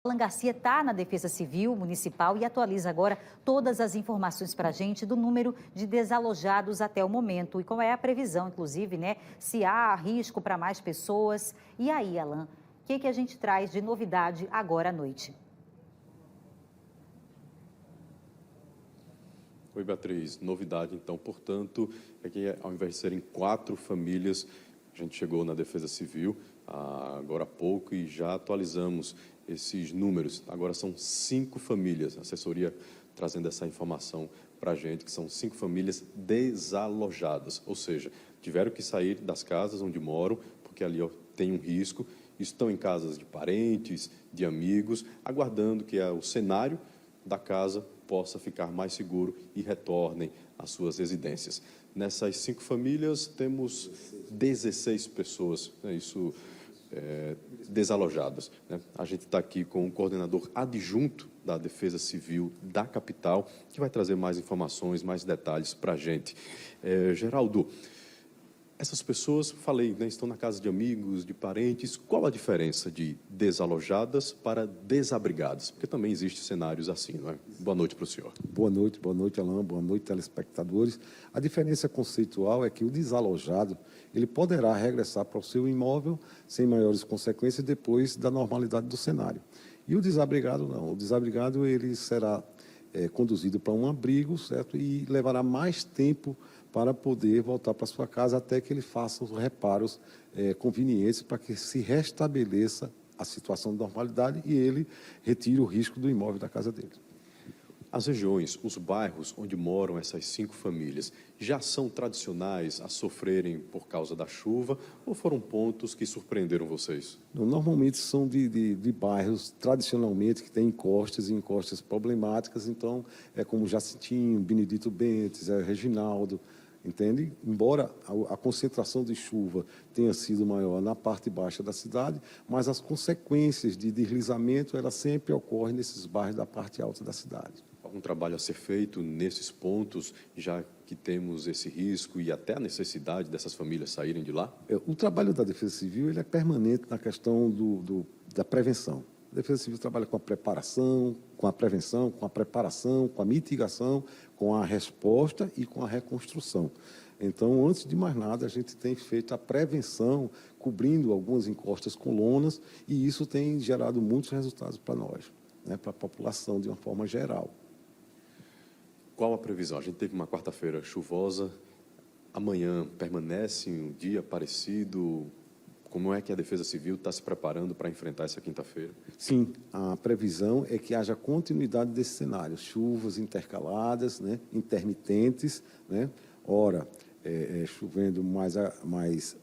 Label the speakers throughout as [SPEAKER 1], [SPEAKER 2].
[SPEAKER 1] Alan Garcia está na Defesa Civil Municipal e atualiza agora todas as informações para a gente do número de desalojados até o momento e qual é a previsão, inclusive, né? Se há risco para mais pessoas. E aí, Alan, o que a gente traz de novidade agora à noite?
[SPEAKER 2] Oi, Beatriz. Novidade, então, portanto, é que ao invés de serem 4 famílias, a gente chegou na Defesa Civil agora há pouco e já atualizamos esses números. Agora são 5 famílias, a assessoria trazendo essa informação para a gente, que são 5 famílias desalojadas, ou seja, tiveram que sair das casas onde moram, porque ali tem um risco, estão em casas de parentes, de amigos, aguardando que o cenário da casa possa ficar mais seguro e retornem às suas residências. Nessas 5 famílias, temos 16 pessoas, desalojadas. Né? A gente está aqui com o coordenador adjunto da Defesa Civil da capital, que vai trazer mais informações, mais detalhes para a gente. Geraldo, essas pessoas, falei, né, estão na casa de amigos, de parentes. Qual a diferença de desalojadas para desabrigadas? Porque também existem cenários assim, não é? Boa noite para o senhor.
[SPEAKER 3] Boa noite, Alain, boa noite, telespectadores. A diferença conceitual é que o desalojado, ele poderá regressar para o seu imóvel sem maiores consequências depois da normalidade do cenário. E o desabrigado não. O desabrigado, ele será conduzido para um abrigo, certo? E levará mais tempo para poder voltar para sua casa até que ele faça os reparos convenientes para que se restabeleça a situação de normalidade e ele retire o risco do imóvel da casa dele.
[SPEAKER 2] As regiões, os bairros onde moram essas 5 famílias, já são tradicionais a sofrerem por causa da chuva ou foram pontos que surpreenderam vocês?
[SPEAKER 3] Normalmente são de bairros, tradicionalmente, que têm encostas e encostas problemáticas, então é como Jacintinho, Benedito Bentes, Reginaldo, entende? Embora a concentração de chuva tenha sido maior na parte baixa da cidade, mas as consequências de deslizamento, elas sempre ocorrem nesses bairros da parte alta da cidade.
[SPEAKER 2] Algum trabalho a ser feito nesses pontos, já que temos esse risco e até a necessidade dessas famílias saírem de lá?
[SPEAKER 3] O trabalho da Defesa Civil ele é permanente na questão da prevenção. A Defesa Civil trabalha com a preparação, com a prevenção, com a preparação, com a mitigação, com a resposta e com a reconstrução. Então, antes de mais nada, a gente tem feito a prevenção, cobrindo algumas encostas com lonas, e isso tem gerado muitos resultados para nós, né, para a população de uma forma geral.
[SPEAKER 2] Qual a previsão? A gente teve uma quarta-feira chuvosa, amanhã permanece um dia parecido. Como é que a Defesa Civil está se preparando para enfrentar essa quinta-feira?
[SPEAKER 3] Sim, a previsão é que haja continuidade desse cenário, chuvas intercaladas, né, intermitentes, né, ora chovendo mais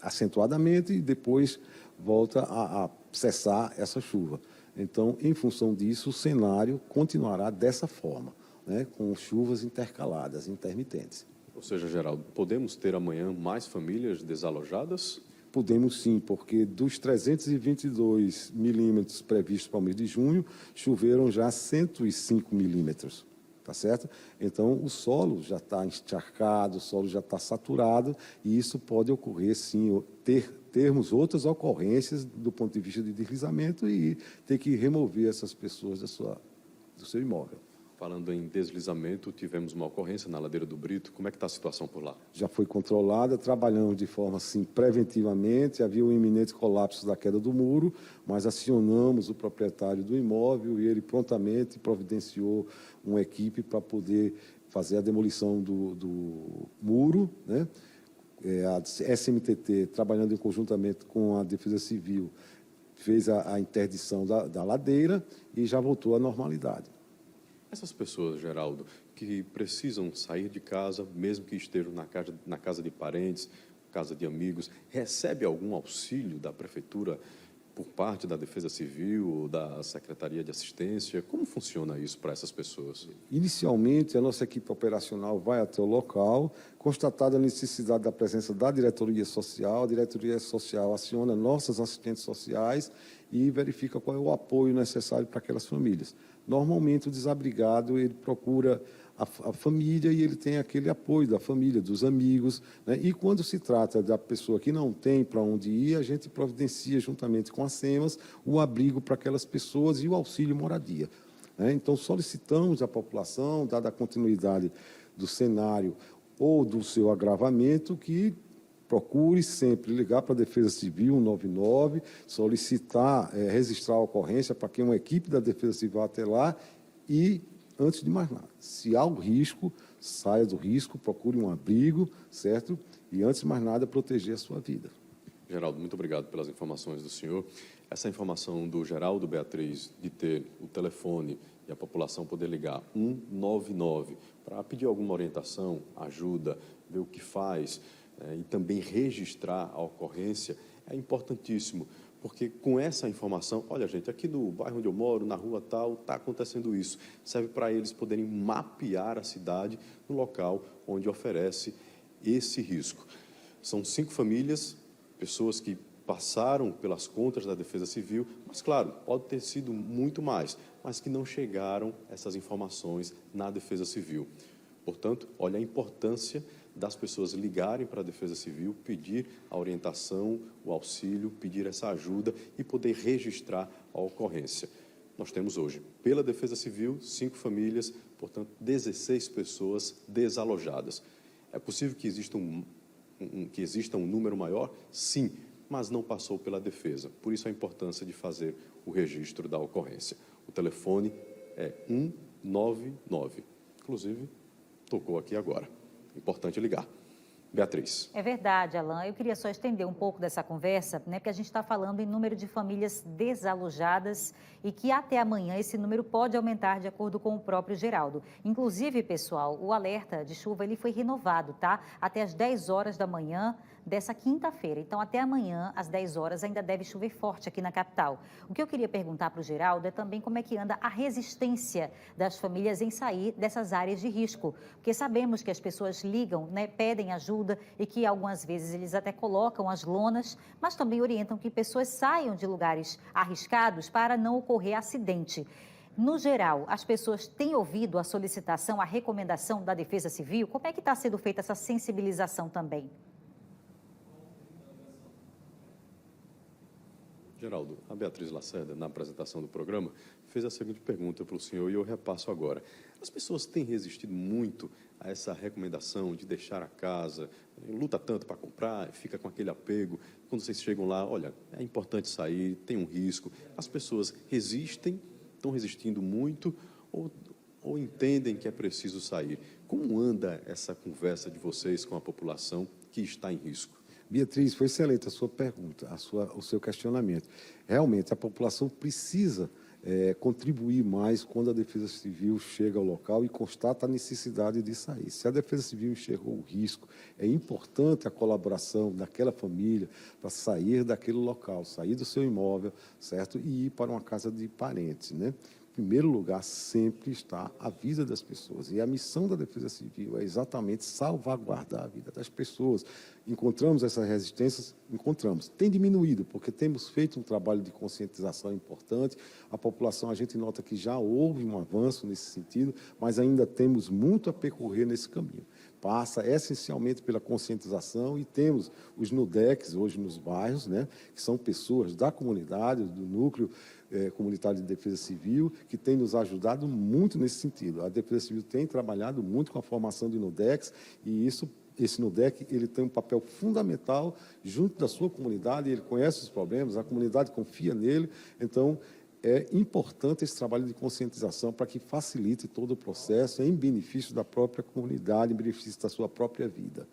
[SPEAKER 3] acentuadamente e depois volta a cessar essa chuva. Então, em função disso, o cenário continuará dessa forma, né, com chuvas intercaladas, intermitentes.
[SPEAKER 2] Ou seja, Geraldo, podemos ter amanhã mais famílias desalojadas?
[SPEAKER 3] Podemos sim, porque dos 322 milímetros previstos para o mês de junho, choveram já 105 milímetros, tá certo? Então, o solo já está encharcado, o solo já está saturado, e isso pode ocorrer sim, termos outras ocorrências do ponto de vista de deslizamento e ter que remover essas pessoas do seu imóvel.
[SPEAKER 2] Falando em deslizamento, tivemos uma ocorrência na Ladeira do Brito. Como é que está a situação por lá?
[SPEAKER 3] Já foi controlada, trabalhamos de forma assim, preventivamente. Havia um iminente colapso da queda do muro, mas acionamos o proprietário do imóvel e ele prontamente providenciou uma equipe para poder fazer a demolição do muro, né? A SMTT, trabalhando em conjuntamente com a Defesa Civil, fez a interdição da ladeira e já voltou à normalidade.
[SPEAKER 2] Essas pessoas, Geraldo, que precisam sair de casa, mesmo que estejam na casa de parentes, casa de amigos, recebe algum auxílio da Prefeitura por parte da Defesa Civil ou da Secretaria de Assistência? Como funciona isso para essas pessoas?
[SPEAKER 3] Inicialmente, a nossa equipe operacional vai até o local, Constatada a necessidade da presença da diretoria social, a diretoria social aciona nossas assistentes sociais e verifica qual é o apoio necessário para aquelas famílias. Normalmente, o desabrigado, ele procura a família e ele tem aquele apoio da família, dos amigos, né? E quando se trata da pessoa que não tem para onde ir, a gente providencia, juntamente com a SEMAS, o abrigo para aquelas pessoas e o auxílio moradia, né? Então, solicitamos à população, dada a continuidade do cenário ou do seu agravamento, que procure sempre ligar para a Defesa Civil 199, solicitar, registrar a ocorrência para que uma equipe da Defesa Civil vá até lá e, antes de mais nada, se há o risco, saia do risco, procure um abrigo, certo? E, antes de mais nada, proteger a sua vida.
[SPEAKER 2] Geraldo, muito obrigado pelas informações do senhor. Essa informação do Geraldo, Beatriz, de ter o telefone e a população poder ligar 199 para pedir alguma orientação, ajuda, ver o que faz, e também registrar a ocorrência, é importantíssimo, porque com essa informação, olha, gente, aqui no bairro onde eu moro, na rua tal, está acontecendo isso. Serve para eles poderem mapear a cidade no local onde oferece esse risco. São 5 famílias, pessoas que passaram pelas contas da Defesa Civil, mas, claro, pode ter sido muito mais, mas que não chegaram essas informações na Defesa Civil. Portanto, olha a importância das pessoas ligarem para a Defesa Civil, pedir a orientação, o auxílio, pedir essa ajuda e poder registrar a ocorrência. Nós temos hoje, pela Defesa Civil, 5 famílias, portanto, 16 pessoas desalojadas. É possível que exista um número maior? Sim, mas não passou pela Defesa. Por isso a importância de fazer o registro da ocorrência. O telefone é 199. Inclusive, tocou aqui agora. Importante ligar. Beatriz.
[SPEAKER 1] É verdade, Alain. Eu queria só estender um pouco dessa conversa, né, porque a gente está falando em número de famílias desalojadas e que até amanhã esse número pode aumentar de acordo com o próprio Geraldo. Inclusive, pessoal, o alerta de chuva ele foi renovado, tá? Até às 10 horas da manhã dessa quinta-feira. Então, até amanhã, às 10 horas, ainda deve chover forte aqui na capital. O que eu queria perguntar para o Geraldo é também como é que anda a resistência das famílias em sair dessas áreas de risco. Porque sabemos que as pessoas ligam, né, pedem ajuda e que algumas vezes eles até colocam as lonas, mas também orientam que pessoas saiam de lugares arriscados para não ocorrer acidente. No geral, as pessoas têm ouvido a solicitação, a recomendação da Defesa Civil? Como é que está sendo feita essa sensibilização também?
[SPEAKER 2] Geraldo, a Beatriz Lacerda, na apresentação do programa, fez a seguinte pergunta para o senhor e eu repasso agora. As pessoas têm resistido muito a essa recomendação de deixar a casa, luta tanto para comprar, fica com aquele apego. Quando vocês chegam lá, olha, é importante sair, tem um risco. As pessoas resistem, estão resistindo muito ou entendem que é preciso sair. Como anda essa conversa de vocês com a população que está em risco?
[SPEAKER 3] Beatriz, foi excelente a sua pergunta, o seu questionamento. Realmente, a população precisa contribuir mais quando a Defesa Civil chega ao local e constata a necessidade de sair. Se a Defesa Civil enxergou o risco, é importante a colaboração daquela família para sair daquele local, sair do seu imóvel, certo? E ir para uma casa de parentes, né? Em primeiro lugar, sempre está a vida das pessoas. E a missão da Defesa Civil é exatamente salvaguardar a vida das pessoas. Encontramos essas resistências? Encontramos. Tem diminuído, porque temos feito um trabalho de conscientização importante. A população, a gente nota que já houve um avanço nesse sentido, mas ainda temos muito a percorrer nesse caminho. Passa essencialmente pela conscientização e temos os NUDECs hoje nos bairros, né, que são pessoas da comunidade, do núcleo comunitário de Defesa Civil, que tem nos ajudado muito nesse sentido. A Defesa Civil tem trabalhado muito com a formação de NUDECs e esse NUDEC ele tem um papel fundamental junto da sua comunidade, ele conhece os problemas, a comunidade confia nele, então é importante esse trabalho de conscientização para que facilite todo o processo em benefício da própria comunidade, em benefício da sua própria vida.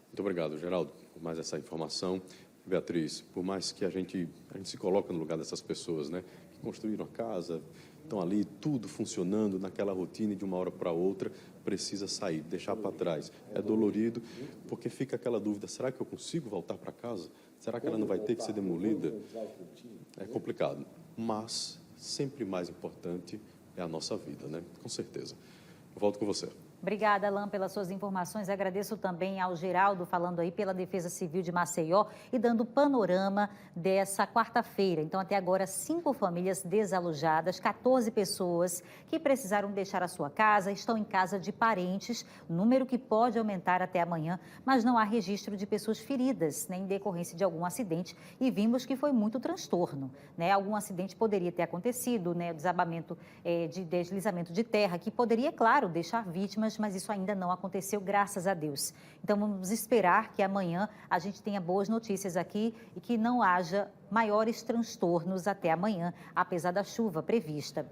[SPEAKER 2] Muito obrigado, Geraldo, por mais essa informação. Beatriz, por mais que a gente se coloca no lugar dessas pessoas, né, que construíram a casa, estão ali, tudo funcionando naquela rotina e de uma hora para outra, precisa sair, deixar para trás. É dolorido, porque fica aquela dúvida, será que eu consigo voltar para casa? Será que ela não vai ter que ser demolida? É complicado, mas sempre mais importante é a nossa vida, né? Com certeza. Eu volto com você.
[SPEAKER 1] Obrigada, Alain, pelas suas informações. Agradeço também ao Geraldo, falando aí pela Defesa Civil de Maceió e dando panorama dessa quarta-feira. Então, até agora, 5 famílias desalojadas, 14 pessoas que precisaram deixar a sua casa, estão em casa de parentes, número que pode aumentar até amanhã, mas não há registro de pessoas feridas, nem em decorrência de algum acidente, e vimos que foi muito transtorno, né? Algum acidente poderia ter acontecido, né? O desabamento de deslizamento de terra, que poderia, claro, deixar vítimas, mas isso ainda não aconteceu, graças a Deus. Então, vamos esperar que amanhã a gente tenha boas notícias aqui e que não haja maiores transtornos até amanhã, apesar da chuva prevista.